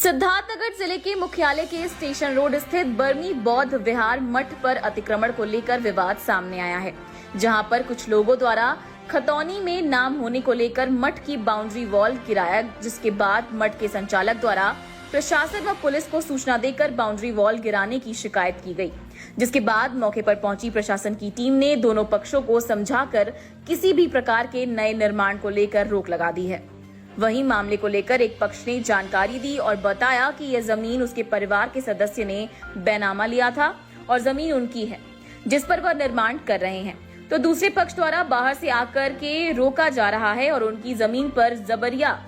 सिद्धार्थनगर जिले के मुख्यालय के स्टेशन रोड स्थित बर्मी बौद्ध विहार मठ पर अतिक्रमण को लेकर विवाद सामने आया है, जहां पर कुछ लोगों द्वारा खतौनी में नाम होने को लेकर मठ की बाउंड्री वॉल गिराया, जिसके बाद मठ के संचालक द्वारा प्रशासन व पुलिस को सूचना देकर बाउंड्री वॉल गिराने की शिकायत की गई, जिसके बाद मौके पर पहुंची प्रशासन की टीम ने दोनों पक्षों को समझाकर किसी भी प्रकार के नए निर्माण को लेकर रोक लगा दी है। वहीं मामले को लेकर एक पक्ष ने जानकारी दी और बताया कि यह जमीन उसके परिवार के सदस्य ने बैनामा लिया था और जमीन उनकी है, जिस पर वह निर्माण कर रहे हैं। तो दूसरे पक्ष द्वारा बाहर से आकर के रोका जा रहा है और उनकी जमीन पर जबरिया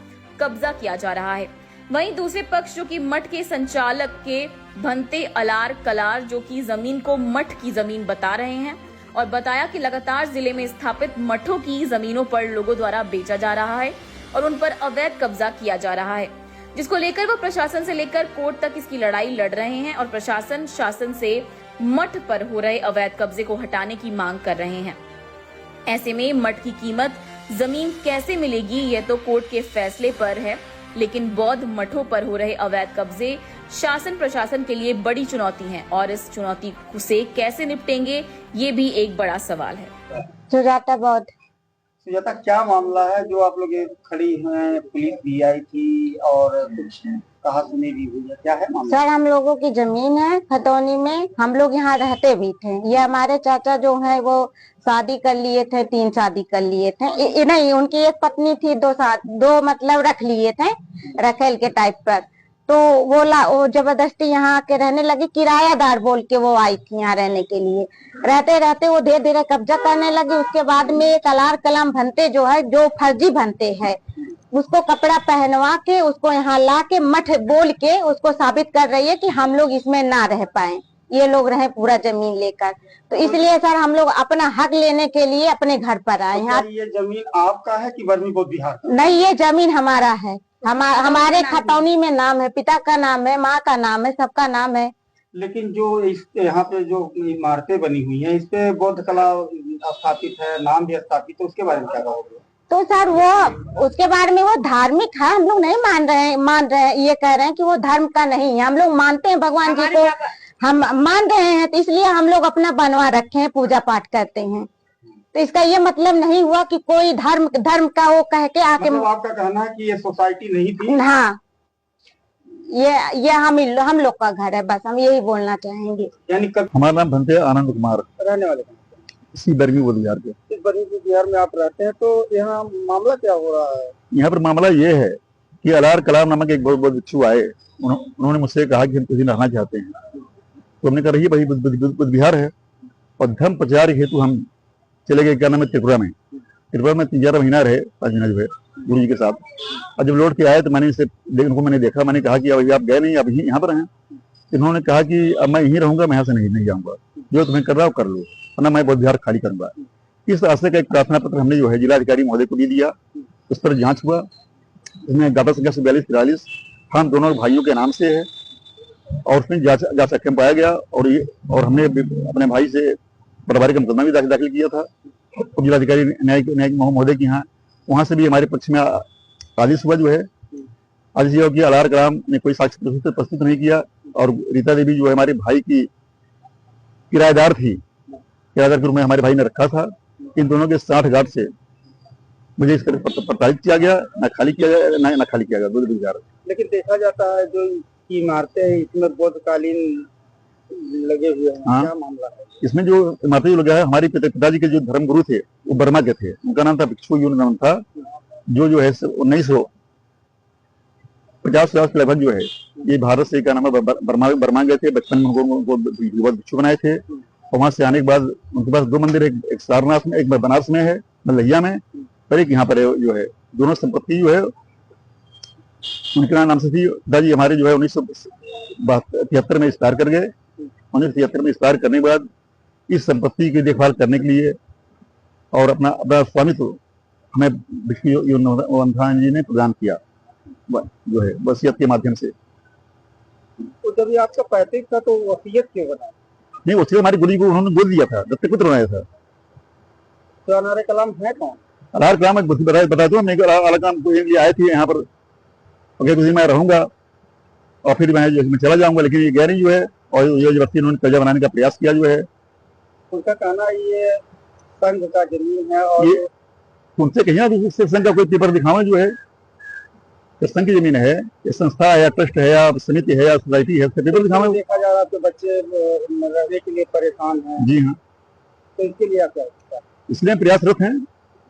कब्जा किया जा रहा है। वहीं दूसरे पक्ष जो कि मठ के संचालक के भंते अलार कलार जो कि जमीन को मठ की जमीन बता रहे हैं और बताया कि लगातार जिले में स्थापित मठों की जमीनों पर लोगों द्वारा बेचा जा रहा है और उन पर अवैध कब्जा किया जा रहा है, जिसको लेकर वो प्रशासन से लेकर कोर्ट तक इसकी लड़ाई लड़ रहे हैं और प्रशासन शासन से मठ पर हो रहे अवैध कब्जे को हटाने की मांग कर रहे हैं। ऐसे में मठ की कीमत जमीन कैसे मिलेगी यह तो कोर्ट के फैसले पर है, लेकिन बौद्ध मठों पर हो रहे अवैध कब्जे शासन प्रशासन के लिए बड़ी चुनौती है और इस चुनौती से कैसे निपटेंगे ये भी एक बड़ा सवाल है। सुजाता, क्या मामला है जो आप लोग खड़ी हैं? पुलिस भी आई थी और कुछ कहा सुनी भी हुई है, क्या है मामला? सर, हम लोगों की जमीन है खतौनी में, हम लोग यहाँ रहते भी थे। ये हमारे चाचा जो है वो शादी कर लिए थे, 3 शादी कर लिए थे। नहीं, उनकी एक पत्नी थी, 2 मतलब रख लिए थे रखेल के टाइप पर। तो वो जबरदस्ती यहाँ आके रहने लगी, किरायादार बोल के वो आई थी यहाँ रहने के लिए। रहते रहते वो धीरे धीरे कब्जा करने लगी। उसके बाद में एक अलार कलाम भंते जो है, जो फर्जी भंते है, उसको कपड़ा पहनवा के उसको यहाँ ला के मठ बोल के उसको साबित कर रही है कि हम लोग इसमें ना रह पाए, ये लोग रहे पूरा जमीन लेकर। तो इसलिए सर हम लोग अपना हक लेने के लिए अपने घर पर आए हैं। ये जमीन आपका है कि बर्मी बौद्ध विहार? नहीं, ये जमीन हमारा है। हमारे खतौनी में नाम है, पिता का नाम है, माँ का नाम है, सबका नाम है। लेकिन जो यहाँ पे जो इमारतें बनी हुई हैं, इस पे बौद्ध कला स्थापित है, नाम भी स्थापित है, उसके बारे में क्या कहोगे? तो सर वो उसके बारे में वो धार्मिक है, हम लोग नहीं मान रहे हैं, ये कह रहे हैं कि वो धर्म का नहीं है। हम लोग मानते हैं भगवान जी को, हम मान रहे हैं, तो इसलिए हम लोग अपना बनवा रखे हैं, पूजा पाठ करते हैं। तो इसका ये मतलब नहीं हुआ कि कोई धर्म का वो कह के आके। मतलब आपका कहना है कि ये सोसाइटी नहीं थी? हाँ, ये हम लोग का घर है, बस हम यही बोलना चाहेंगे। यानी हमारा नाम भंते आनंद कुमार, रहने वाले इसी बर्मी बौद्ध विहार के। इस बर्मी बौद्ध विहार में आप रहते हैं, तो यहाँ मामला क्या हो रहा है? यहाँ पर मामला ये है कि अलार कलाम नामक एक बहुत भिक्षु आए, उन्होंने मुझसे कहा कि हम कुछ दिन रहना चाहते हैं। तो हमने कहा रही भाई बुद्ध विहार है, और धर्म प्रचार हेतु हम चले गए, क्या नाम है, त्रिपुरा में 3-4 महीना रहे, 5 महीना जो है गुरु जी के साथ। और जब लौट के आए तो मैंने देखा, मैंने कहा कि अब आप गए नहीं, अब यहाँ पर हैं। इन्होंने कहा कि अब मैं यहीं रहूंगा, मैं यहाँ से नहीं जाऊंगा, जो तुम्हें कर रहा हो कर लो, वरना मैं बौद्ध विहार खाली करूंगा। इस रास्ते का एक प्रार्थना पत्र हमने जो है जिलाधिकारी महोदय को भी दिया। उस पर जांच हुआ, इसमें गाता संख्या 42-43 हम दोनों भाइयों के नाम से है और उसमें जांच सक्षम पाया गया। और हमने अपने भाई से पारिवारिक मुकदमा भी दाखिल किया था जिलाधिकारी न्यायिक महोदय के यहाँ। वहां से भी हमारे पक्ष में आदेश हुआ, जो है आदेश यह कि अलार कलाम ने कोई साक्ष्य प्रस्तुत नहीं किया और रीता देवी जो है हमारे भाई की किराएदार थी, किराएदार के रूप में हमारे भाई ने रखा था। इन दोनों के 60 गांठ से मुझे इस तरह प्रताड़ित किया गया, ना खाली किया गया बुद्ध विहार। लेकिन देखा जाता है जो इमारतें इसमें बौद्धकालीन लगे हुए हैं, क्या मामला है? इसमें जो इमारतें लगा है, हमारे पिताजी के जो धर्मगुरु थे वो बर्मा के थे, उनका नाम था भिक्षु नाम था, जो है 1950 के लगभग जो है ये भारत से क्या नाम है बर्मा गए थे। बचपन में उनको भिक्षु बनाए थे और वहां से आने के बाद उनके पास 2 मंदिर, एक सारनाथ में, एक बनारस में है मलैया में, और एक यहाँ पर जो है। दोनों संपत्ति जो है उनके नाम से थी। दादी हमारे जो है 1973 में एक्सपायर कर गए। 1973 में एक्सपायर करने के बाद इस संपत्ति की देखभाल करने के लिए और अपना स्वामित्व हमें भिक्षु जी ने प्रदान किया, जो है वसीयत के माध्यम से। तो जब ये आपका पैतृक था तो वसीयत क्यों बना? नहीं, वसीयत हमारे गुरु जी को उन्होंने बोल दिया था, दत्तक पुत्र बनाया था। तो अलार कलाम है कौन? अलार कलाम बता दो, हमने अलार कलाम को आए थे यहाँ पर, कुछ दिन मैं रहूंगा, और फिर मैं चला जाऊंगा, लेकिन ये गैर जो है और ये जबरदस्ती उन्होंने कब्जा बनाने का प्रयास किया जो है। उनका कहना ये संघ का जमीन है और ये उनसे कहीं अभी इससे संघ का कोई पेपर दिखावा जो है, ये संघ की जमीन है, ये संस्था है या ट्रस्ट है या समिति है या सोसाइटी है, उसका पेपर दिखावा। देखा जा रहा है आपके बच्चे रहने के लिए परेशान हैं, जी हाँ, तो इसके लिए आप क्या इसलिए हम प्रयासरत हैं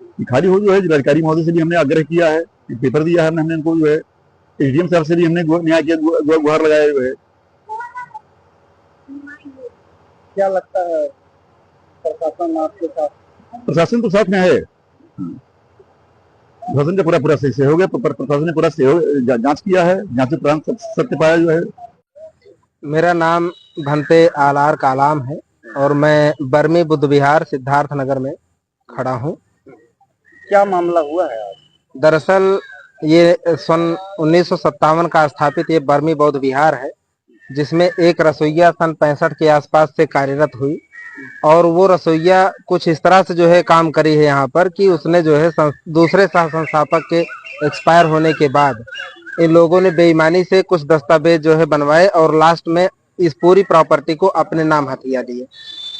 कि खाली हो जो है। जिलाधिकारी महोदय से भी हमने आग्रह किया है, पेपर दिया है हमने इनको जो है, एसडीएम साहब से भी हमने न्याय किया, गुहार लगाया जो है। क्या लगता है प्रशासन आपके साथ? प्रशासन तो साथ में है, प्रशासन का पूरा सहयोग है, प्रशासन ने पूरा सहयोग जांच किया है, जांच उपरांत सत्य पाया जो है। मेरा नाम भंते आलार कालाम है और मैं बर्मी बुद्ध विहार सिद्धार्थ नगर में खड़ा हूँ। क्या मामला हुआ है आज? दरअसल ये सन 1957 का स्थापित ये बर्मी बौद्ध विहार है, जिसमें एक रसोइया सन 65 के आसपास से कार्यरत हुई और वो रसोइया कुछ इस तरह से जो है काम करी है यहाँ पर कि उसने जो है दूसरे सह संस्थापक के एक्सपायर होने के बाद इन लोगों ने बेईमानी से कुछ दस्तावेज जो है बनवाए और लास्ट में इस पूरी प्रॉपर्टी को अपने नाम हथिया लिए।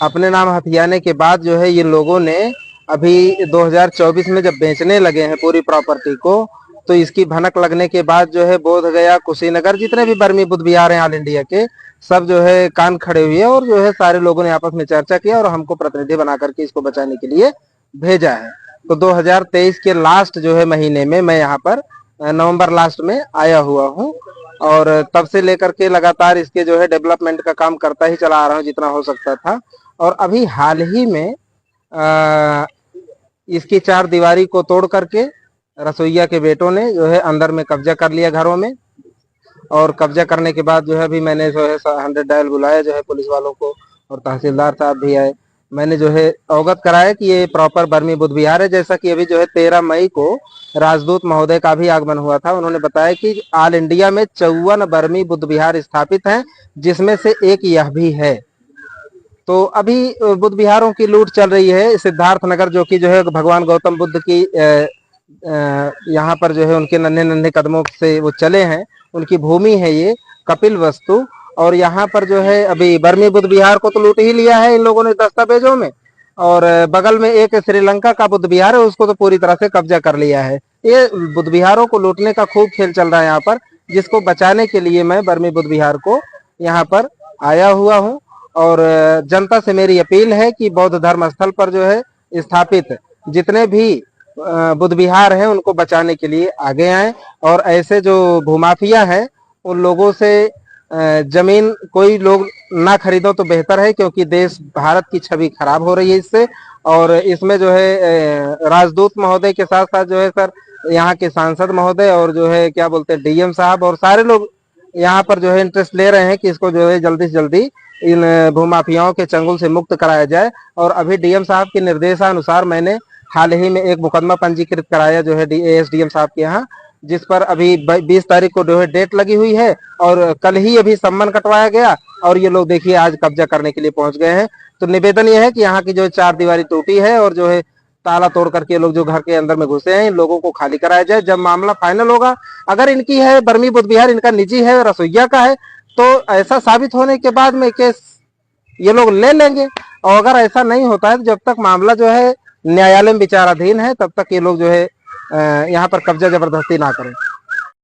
अपने नाम हथियाने के बाद जो है ये लोगों ने अभी 2024 में जब बेचने लगे हैं पूरी प्रॉपर्टी को, तो इसकी भनक लगने के बाद जो है बोध गया, कुशीनगर, जितने भी बर्मी बुद्ध विहार हैं ऑल इंडिया के, सब जो है कान खड़े हुए और जो है सारे लोगों ने आपस में चर्चा किया और हमको प्रतिनिधि बना करके इसको बचाने के लिए भेजा है। तो 2023 के लास्ट जो है महीने में मैं यहाँ पर नवंबर लास्ट में आया हुआ हूँ और तब से लेकर के लगातार इसके जो है डेवलपमेंट का काम करता ही चला आ रहा हूँ जितना हो सकता था। और अभी हाल ही में इसकी 4 दीवारी को तोड़ करके रसोइया के बेटों ने जो है अंदर में कब्जा कर लिया घरों में, और कब्जा करने के बाद जो है अभी मैंने जो है 100 डायल बुलाया जो है पुलिस वालों को, और तहसीलदार साहब भी आए। मैंने जो है अवगत कराया कि ये प्रॉपर बर्मी बुद्ध विहार है। जैसा कि अभी जो है 13 मई को राजदूत महोदय का भी आगमन हुआ था, उन्होंने बताया कि ऑल इंडिया में 54 बर्मी बुद्ध विहार स्थापित हैं, जिसमें से एक यह भी है। तो अभी बुद्ध विहारों की लूट चल रही है। सिद्धार्थ नगर जो कि जो है भगवान गौतम बुद्ध की यहाँ पर जो है उनके नन्हे नन्हे कदमों से वो चले हैं, उनकी भूमि है ये कपिल वस्तु। और यहाँ पर जो है अभी बर्मी बुद्ध विहार को तो लूट ही लिया है इन लोगों ने दस्तावेजों में, और बगल में एक श्रीलंका का बुद्ध विहार है, उसको तो पूरी तरह से कब्जा कर लिया है। ये बुद्ध विहारों को लूटने का खूब खेल चल रहा है यहाँ पर, जिसको बचाने के लिए मैं बर्मी बुद्ध विहार को यहाँ पर आया हुआ हूँ। और जनता से मेरी अपील है कि बौद्ध धर्म स्थल पर जो है स्थापित जितने भी बुद्ध विहार हैं उनको बचाने के लिए आगे आए, और ऐसे जो भूमाफिया हैं उन लोगों से जमीन कोई लोग ना खरीदो तो बेहतर है, क्योंकि देश भारत की छवि खराब हो रही है इससे। और इसमें जो है राजदूत महोदय के साथ साथ जो है सर यहाँ के सांसद महोदय और जो है क्या बोलते हैं डीएम साहब और सारे लोग यहाँ पर जो है इंटरेस्ट ले रहे हैं कि इसको जो है जल्दी से जल्दी इन भूमाफियाओं के चंगुल से मुक्त कराया जाए। और अभी डीएम साहब के निर्देशानुसार मैंने हाल ही में एक मुकदमा पंजीकृत कराया जो है एसडीएम साहब के यहाँ, जिस पर अभी 20 तारीख को जो है डेट लगी हुई है, और कल ही अभी सम्मन कटवाया गया और ये लोग देखिए आज कब्जा करने के लिए पहुंच गए हैं। तो निवेदन ये है कि यहाँ की जो 4 दीवारी टूटी है और जो है ताला तोड़ करके लोग जो घर के अंदर में घुसे हैं, इन लोगों को खाली कराया जाए। जब मामला फाइनल होगा, अगर इनकी है बर्मी बुद्ध विहार, इनका निजी है, रसोइया का है, तो ऐसा साबित होने के बाद में केस ये लोग ले लेंगे। और अगर ऐसा नहीं होता है तो जब तक मामला जो है न्यायालय में विचाराधीन है तब तक ये लोग जो है यहाँ पर कब्जा जबरदस्ती ना करें।